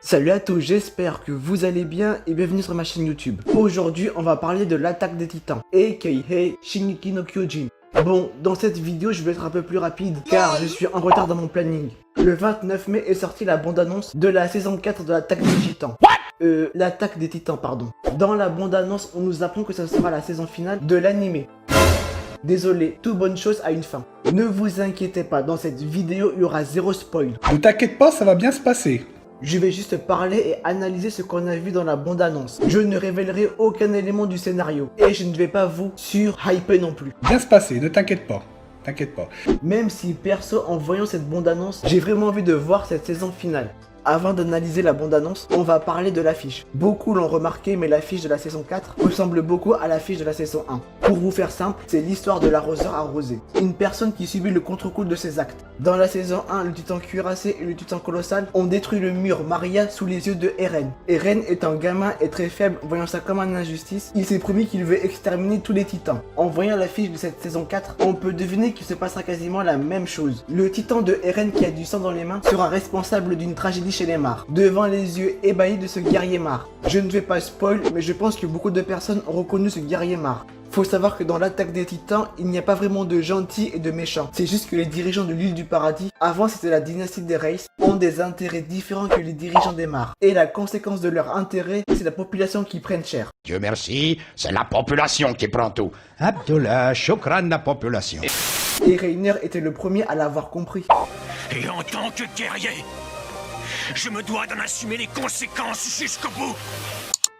Salut à tous, j'espère que vous allez bien et bienvenue sur ma chaîne YouTube. Aujourd'hui, on va parler de l'attaque des titans, aka Shingeki no Kyojin. Bon, dans cette vidéo, je vais être un peu plus rapide car je suis en retard dans mon planning. Le 29 mai est sortie la bande-annonce de la saison 4 de l'attaque des titans. L'attaque des titans, pardon. Dans la bande-annonce, on nous apprend que ce sera la saison finale de l'anime. Désolé, toute bonne chose a une fin. Ne vous inquiétez pas, dans cette vidéo, il y aura zéro spoil. Ne t'inquiète pas, ça va bien se passer. Je vais juste parler et analyser ce qu'on a vu dans la bande-annonce. Je ne révélerai aucun élément du scénario. Et je ne vais pas vous sur-hyper non plus. Bien se passer, ne t'inquiète pas. T'inquiète pas. Même si perso, en voyant cette bande-annonce, j'ai vraiment envie de voir cette saison finale. Avant d'analyser la bande-annonce, on va parler de l'affiche. Beaucoup l'ont remarqué, mais l'affiche de la saison 4 ressemble beaucoup à l'affiche de la saison 1. Pour vous faire simple, c'est l'histoire de l'arroseur arrosé. Une personne qui subit le contre-coup de ses actes. Dans la saison 1, le titan cuirassé et le titan colossal ont détruit le mur Maria sous les yeux de Eren. Eren étant gamin et très faible, voyant ça comme une injustice, il s'est promis qu'il veut exterminer tous les titans. En voyant l'affiche de cette saison 4, on peut deviner qu'il se passera quasiment la même chose. Le titan de Eren qui a du sang dans les mains sera responsable d'une tragédie chez les Mars, devant les yeux ébahis de ce guerrier Mars. Je ne vais pas spoil, mais je pense que beaucoup de personnes ont reconnu ce guerrier Mars. Faut savoir que dans l'attaque des titans, il n'y a pas vraiment de gentils et de méchants. C'est juste que les dirigeants de l'île du paradis, avant c'était la dynastie des Reiss, ont des intérêts différents que les dirigeants des Mars. Et la conséquence de leur intérêt, c'est la population qui prenne cher. Dieu merci, c'est la population qui prend tout. Abdullah, Shukran la population. Et Reiner était le premier à l'avoir compris. Et en tant que guerrier, je me dois d'en assumer les conséquences jusqu'au bout.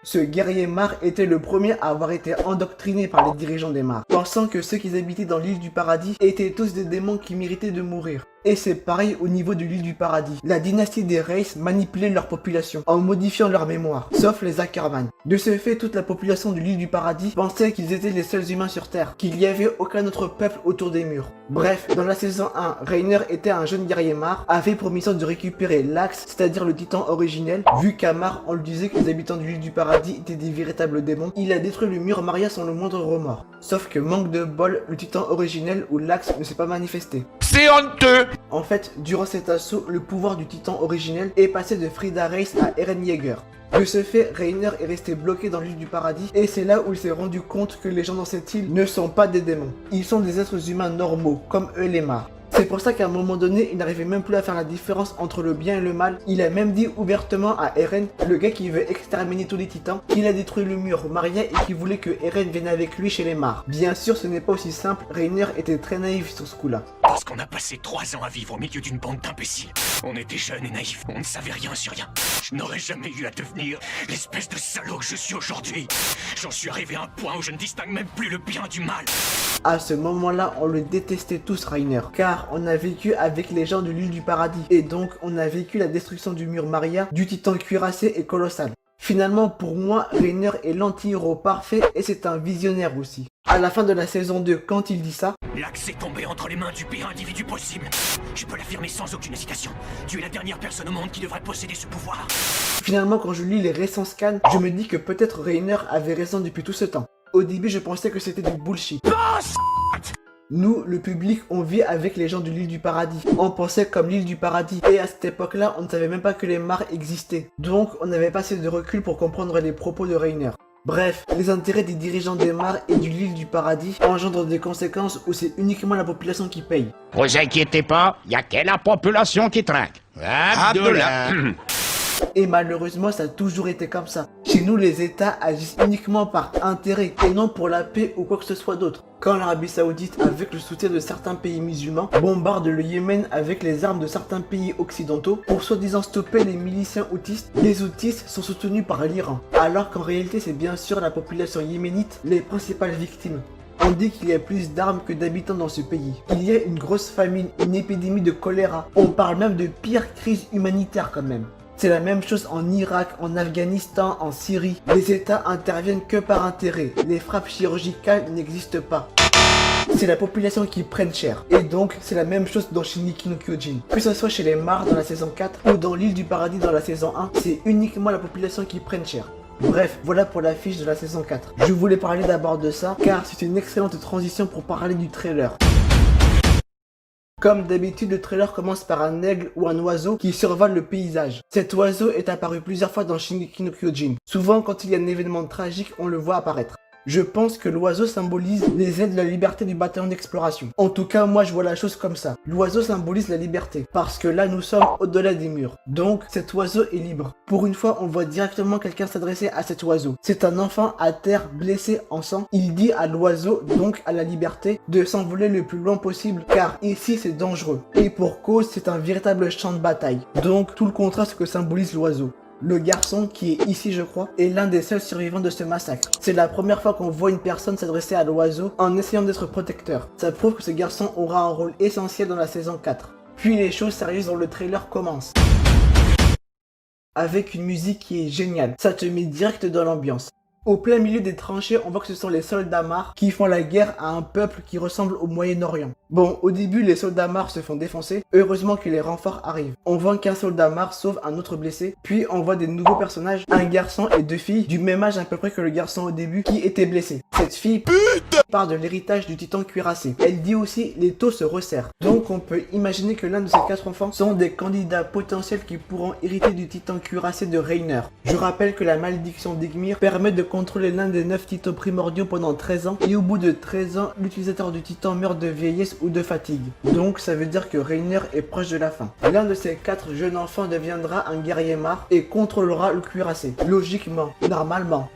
Ce guerrier Mars était le premier à avoir été endoctriné par les dirigeants des Mars, pensant que ceux qui habitaient dans l'île du paradis étaient tous des démons qui méritaient de mourir. Et c'est pareil au niveau de l'île du paradis. La dynastie des Reiss manipulait leur population en modifiant leur mémoire, sauf les Ackerman. De ce fait, toute la population de l'île du paradis pensait qu'ils étaient les seuls humains sur Terre, qu'il n'y avait aucun autre peuple autour des murs. Bref, dans la saison 1, Reiner était un jeune guerrier Mars, avait pour mission de récupérer l'Axe, c'est-à-dire le titan originel. Vu qu'à Mars, on lui disait que les habitants de l'île du paradis étaient des véritables démons, il a détruit le mur Maria sans le moindre remords. Sauf que manque de bol, le titan originel ou l'Axe ne s'est pas manifesté. C'est honteux. En fait, durant cet assaut, le pouvoir du titan originel est passé de Frieda Reiss à Eren Yeager. De ce fait, Reiner est resté bloqué dans l'île du paradis et c'est là où il s'est rendu compte que les gens dans cette île ne sont pas des démons. Ils sont des êtres humains normaux, comme eux les Mars. C'est pour ça qu'à un moment donné, il n'arrivait même plus à faire la différence entre le bien et le mal. Il a même dit ouvertement à Eren, le gars qui veut exterminer tous les titans, qu'il a détruit le mur Maria et qu'il voulait que Eren vienne avec lui chez les Mars. Bien sûr, ce n'est pas aussi simple, Reiner était très naïf sur ce coup-là. Parce qu'on a passé 3 ans à vivre au milieu d'une bande d'imbéciles. On était jeunes et naïfs, on ne savait rien sur rien. Je n'aurais jamais eu à devenir l'espèce de salaud que je suis aujourd'hui. J'en suis arrivé à un point où je ne distingue même plus le bien du mal. À ce moment-là, on le détestait tous, Reiner, car on a vécu avec les gens de l'île du paradis, et donc on a vécu la destruction du mur Maria, du titan cuirassé et colossal. Finalement, pour moi, Reiner est l'anti-héros parfait et c'est un visionnaire aussi. À la fin de la saison 2, quand il dit ça, L'Axe est tombé entre les mains du pire individu possible. Je peux l'affirmer sans aucune hésitation. Tu es la dernière personne au monde qui devrait posséder ce pouvoir. finalement quand je lis les récents scans, je me dis que peut-être Reiner avait raison depuis tout ce temps. Au début, je pensais que c'était du bullshit. Nous, le public, on vit avec les gens de l'île du paradis. On pensait comme l'île du paradis. Et à cette époque-là, on ne savait même pas que les Mars existaient. Donc, on n'avait pas assez de recul pour comprendre les propos de Reiner. Bref, les intérêts des dirigeants des Mars et de l'île du paradis engendrent des conséquences où c'est uniquement la population qui paye. Vous inquiétez pas, y a que la population qui trinque. Abdullah. Et malheureusement, ça a toujours été comme ça. Chez nous, les États agissent uniquement par intérêt et non pour la paix ou quoi que ce soit d'autre. Quand l'Arabie Saoudite, avec le soutien de certains pays musulmans, bombarde le Yémen avec les armes de certains pays occidentaux pour soi-disant stopper les miliciens houthis, les houthis sont soutenus par l'Iran. Alors qu'en réalité, c'est bien sûr la population yéménite les principales victimes. On dit qu'il y a plus d'armes que d'habitants dans ce pays. Il y a une grosse famine, une épidémie de choléra. On parle même de pire crise humanitaire quand même. C'est la même chose en Irak, en Afghanistan, en Syrie. Les États interviennent que par intérêt. Les frappes chirurgicales n'existent pas. C'est la population qui prenne cher. Et donc, c'est la même chose dans Shingeki no Kyojin. Que ce soit chez les Mars dans la saison 4 ou dans l'île du paradis dans la saison 1, c'est uniquement la population qui prenne cher. Bref, voilà pour l'affiche de la saison 4. Je voulais parler d'abord de ça, car c'est une excellente transition pour parler du trailer. Comme d'habitude, le trailer commence par un aigle ou un oiseau qui survole le paysage. Cet oiseau est apparu plusieurs fois dans Shingeki no Kyojin. Souvent, quand il y a un événement tragique, on le voit apparaître. Je pense que l'oiseau symbolise les ailes de la liberté du bataillon d'exploration. En tout cas, moi je vois la chose comme ça. L'oiseau symbolise la liberté, parce que là nous sommes au-delà des murs. Donc cet oiseau est libre. Pour une fois, on voit directement quelqu'un s'adresser à cet oiseau. C'est un enfant à terre, blessé en sang. Il dit à l'oiseau, donc à la liberté, de s'envoler le plus loin possible, car ici c'est dangereux. Et pour cause, c'est un véritable champ de bataille. Donc tout le contraste que symbolise l'oiseau. Le garçon, qui est ici je crois, est l'un des seuls survivants de ce massacre. C'est la première fois qu'on voit une personne s'adresser à l'oiseau en essayant d'être protecteur. Ça prouve que ce garçon aura un rôle essentiel dans la saison 4. Puis les choses sérieuses dans le trailer commencent. Avec une musique qui est géniale, ça te met direct dans l'ambiance. Au plein milieu des tranchées, on voit que ce sont les soldats Mar qui font la guerre à un peuple qui ressemble au Moyen-Orient. Bon, au début, les soldats Mar se font défoncer, heureusement que les renforts arrivent. On voit qu'un soldat Mar sauve un autre blessé, puis on voit des nouveaux personnages, un garçon et deux filles, du même âge à peu près que le garçon au début, qui était blessé. Cette fille part de l'héritage du titan cuirassé. Elle dit aussi, les taux se resserrent. Donc on peut imaginer que l'un de ces 4 enfants sont des candidats potentiels qui pourront hériter du titan cuirassé de Reiner. Je rappelle que la malédiction d'Ygmir permet de contrôler l'un des 9 titans primordiaux pendant 13 ans, et au bout de 13 ans, l'utilisateur du titan meurt de vieillesse ou de fatigue. Donc ça veut dire que Reiner est proche de la fin. L'un de ces 4 jeunes enfants deviendra un guerrier Mar et contrôlera le cuirassé. Logiquement, normalement.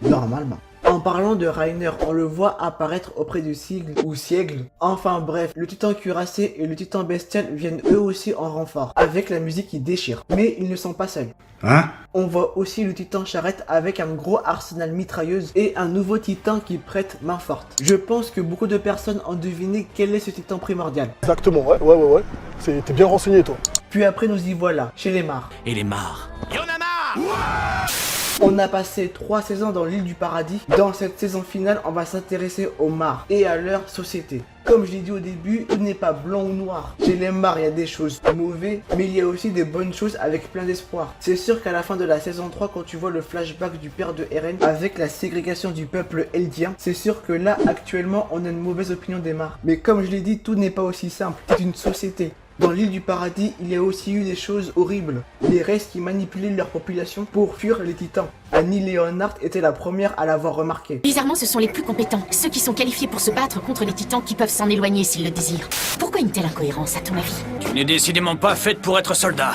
En parlant de Reiner, on le voit apparaître auprès du Sigle ou Siègle. Enfin bref, le titan cuirassé et le titan bestial viennent eux aussi en renfort, avec la musique qui déchire. Mais ils ne sont pas seuls. Hein? On voit aussi le titan charrette avec un gros arsenal mitrailleuse et un nouveau titan qui prête main forte. Je pense que beaucoup de personnes ont deviné quel est ce titan primordial. Exactement, ouais. T'es bien renseigné, toi. Puis après nous y voilà, chez les Mar. Et les Mar. Y'en a marre! On a passé 3 saisons dans l'île du paradis. Dans cette saison finale, on va s'intéresser aux Mar et à leur société. Comme je l'ai dit au début, tout n'est pas blanc ou noir. Chez les Mar, il y a des choses mauvaises, mais il y a aussi des bonnes choses avec plein d'espoir. C'est sûr qu'à la fin de la saison 3, quand tu vois le flashback du père de Eren avec la ségrégation du peuple eldien, c'est sûr que là, actuellement, on a une mauvaise opinion des Mar. Mais comme je l'ai dit, tout n'est pas aussi simple. C'est une société. Dans l'île du paradis, il y a aussi eu des choses horribles. Les restes qui manipulaient leur population pour fuir les titans. Annie Leonhardt était la première à l'avoir remarqué. Bizarrement, ce sont les plus compétents, ceux qui sont qualifiés pour se battre contre les titans qui peuvent s'en éloigner s'ils le désirent. Pourquoi une telle incohérence, à ton avis? Tu n'es décidément pas faite pour être soldat.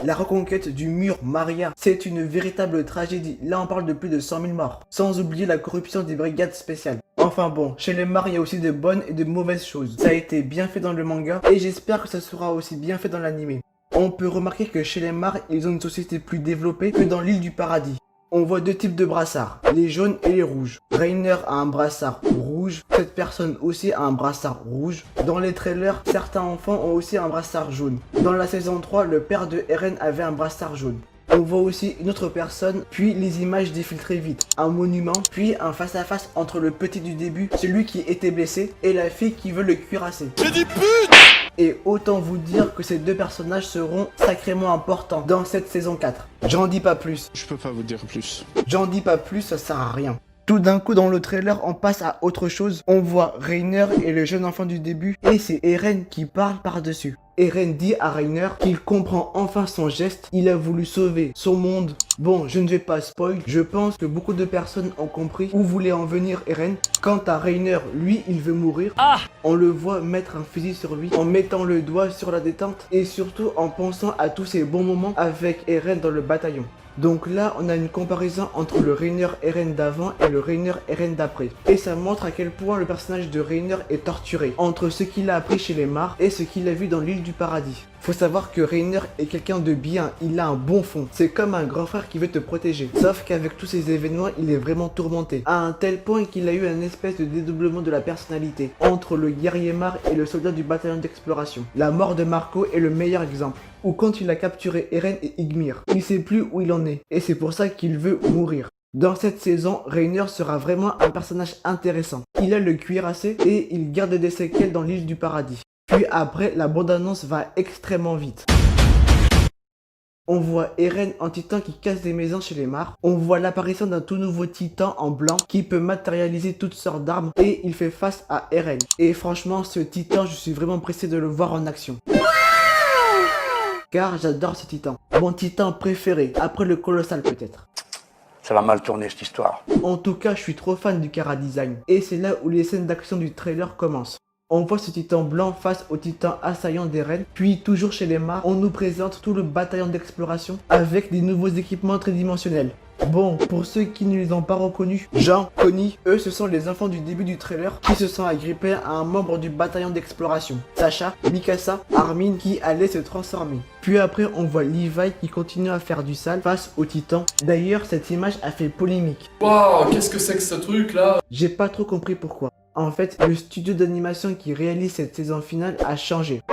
La reconquête du mur Maria, c'est une véritable tragédie. Là, on parle de plus de 100 000 morts. Sans oublier la corruption des brigades spéciales. Enfin bon, chez les Mar, il y a aussi de bonnes et de mauvaises choses. Ça a été bien fait dans le manga et j'espère que ça sera aussi bien fait dans l'anime. On peut remarquer que chez les Mar, ils ont une société plus développée que dans l'île du paradis. On voit 2 types de brassards, les jaunes et les rouges. Reiner a un brassard rouge, cette personne aussi a un brassard rouge. Dans les trailers, certains enfants ont aussi un brassard jaune. Dans la saison 3, le père de Eren avait un brassard jaune. On voit aussi une autre personne, puis les images défilent très vite. Un monument, puis un face-à-face entre le petit du début, celui qui était blessé, et la fille qui veut le cuirasser. J'ai dit pute! Et autant vous dire que ces 2 personnages seront sacrément importants dans cette saison 4. J'en dis pas plus. Je peux pas vous dire plus. J'en dis pas plus, ça sert à rien. Tout d'un coup dans le trailer, on passe à autre chose. On voit Reiner et le jeune enfant du début, et c'est Eren qui parle par-dessus. Eren dit à Reiner qu'il comprend enfin son geste, il a voulu sauver son monde. Bon, je ne vais pas spoil, je pense que beaucoup de personnes ont compris où voulait en venir Eren. Quant à Reiner, lui, il veut mourir. On le voit mettre un fusil sur lui, en mettant le doigt sur la détente, et surtout en pensant à tous ces bons moments avec Eren dans le bataillon. Donc là, on a une comparaison entre le Reiner Eren d'avant et le Reiner Eren d'après. Et ça montre à quel point le personnage de Reiner est torturé, entre ce qu'il a appris chez les Mar et ce qu'il a vu dans l'île du paradis. Faut savoir que Reiner est quelqu'un de bien, il a un bon fond. C'est comme un grand frère qui veut te protéger. Sauf qu'avec tous ces événements, il est vraiment tourmenté. À un tel point qu'il a eu un espèce de dédoublement de la personnalité entre le guerrier Mar et le soldat du bataillon d'exploration. La mort de Marco est le meilleur exemple. Ou quand il a capturé Eren et Ygmir. Il sait plus où il en est. Et c'est pour ça qu'il veut mourir. Dans cette saison, Reiner sera vraiment un personnage intéressant. Il a le cuirassé et il garde des séquelles dans l'île du paradis. Puis après, la bande-annonce va extrêmement vite. On voit Eren en titan qui casse des maisons chez les Mars. On voit l'apparition d'un tout nouveau titan en blanc qui peut matérialiser toutes sortes d'armes et il fait face à Eren. Et franchement, ce titan, je suis vraiment pressé de le voir en action. Car j'adore ce titan. Mon titan préféré, après le colossal peut-être. Ça va mal tourner cette histoire. En tout cas, je suis trop fan du Chara design. Et c'est là où les scènes d'action du trailer commencent. On voit ce titan blanc face au titan assaillant d'Eren. Puis toujours chez les Mars, on nous présente tout le bataillon d'exploration avec des nouveaux équipements tridimensionnels. Bon, pour ceux qui ne les ont pas reconnus, Jean, Connie, eux ce sont les enfants du début du trailer qui se sont agrippés à un membre du bataillon d'exploration. Sacha, Mikasa, Armin qui allaient se transformer. Puis après on voit Levi qui continue à faire du sale face au titan. D'ailleurs cette image a fait polémique. Waouh, qu'est-ce que c'est que ce truc là? J'ai pas trop compris pourquoi. En fait, le studio d'animation qui réalise cette saison finale a changé.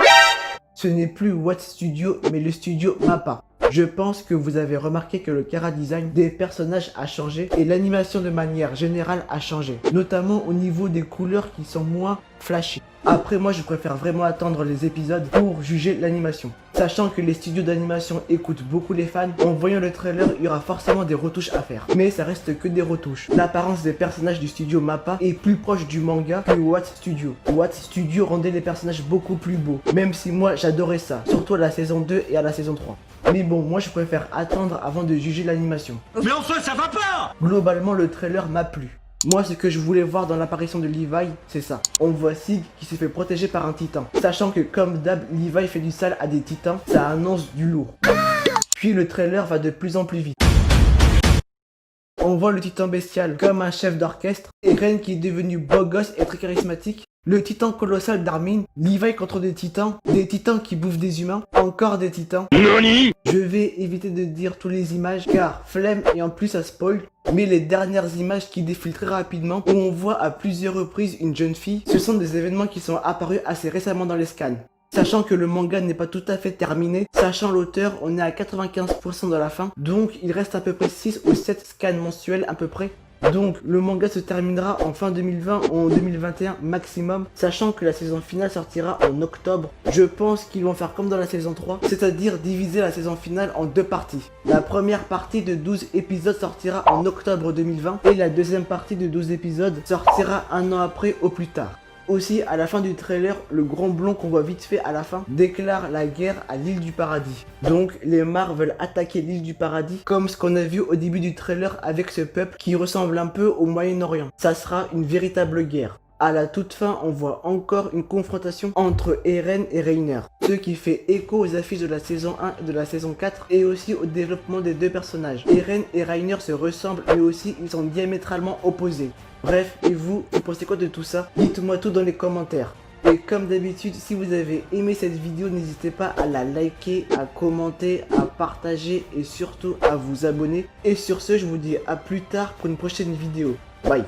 Ce n'est plus What Studio, mais le studio Mappa. Je pense que vous avez remarqué que le chara design des personnages a changé et l'animation de manière générale a changé. Notamment au niveau des couleurs qui sont moins flashy. Après moi je préfère vraiment attendre les épisodes pour juger l'animation. Sachant que les studios d'animation écoutent beaucoup les fans, en voyant le trailer il y aura forcément des retouches à faire. Mais ça reste que des retouches. L'apparence des personnages du studio Mappa est plus proche du manga que What Studio. What Studio rendait les personnages beaucoup plus beaux. Même si moi j'adorais ça, surtout à la saison 2 et à la saison 3. Mais bon, moi je préfère attendre avant de juger l'animation. Mais enfin, ça va pas! Globalement, le trailer m'a plu. Moi, ce que je voulais voir dans l'apparition de Levi, c'est ça. On voit Sig qui se fait protéger par un titan. Sachant que comme d'hab, Levi fait du sale à des titans, ça annonce du lourd. Puis le trailer va de plus en plus vite. On voit le titan bestial comme un chef d'orchestre, Eren qui est devenu beau gosse et très charismatique, le titan colossal d'Armin, Levi contre des titans qui bouffent des humains, encore des titans. Nani? Je vais éviter de dire toutes les images car flemme et en plus ça spoil. Mais les dernières images qui défilent très rapidement où on voit à plusieurs reprises une jeune fille, ce sont des événements qui sont apparus assez récemment dans les scans. Sachant que le manga n'est pas tout à fait terminé, sachant l'auteur, on est à 95% de la fin, donc il reste à peu près 6 ou 7 scans mensuels à peu près. Donc le manga se terminera en fin 2020 ou en 2021 maximum, sachant que la saison finale sortira en octobre. Je pense qu'ils vont faire comme dans la saison 3, c'est-à-dire diviser la saison finale en deux parties. La première partie de 12 épisodes sortira en octobre 2020 et la deuxième partie de 12 épisodes sortira un an après au plus tard. Aussi, à la fin du trailer, le grand blond qu'on voit vite fait à la fin déclare la guerre à l'île du paradis. Donc, les Mars veulent attaquer l'île du paradis, comme ce qu'on a vu au début du trailer avec ce peuple qui ressemble un peu au Moyen-Orient. Ça sera une véritable guerre. À la toute fin, on voit encore une confrontation entre Eren et Reiner, ce qui fait écho aux affiches de la saison 1 et de la saison 4 et aussi au développement des deux personnages. Eren et Reiner se ressemblent mais aussi ils sont diamétralement opposés. Bref, et vous pensez quoi de tout ça? Dites-moi tout dans les commentaires. Et comme d'habitude, si vous avez aimé cette vidéo, n'hésitez pas à la liker, à commenter, à partager et surtout à vous abonner. Et sur ce, je vous dis à plus tard pour une prochaine vidéo. Bye.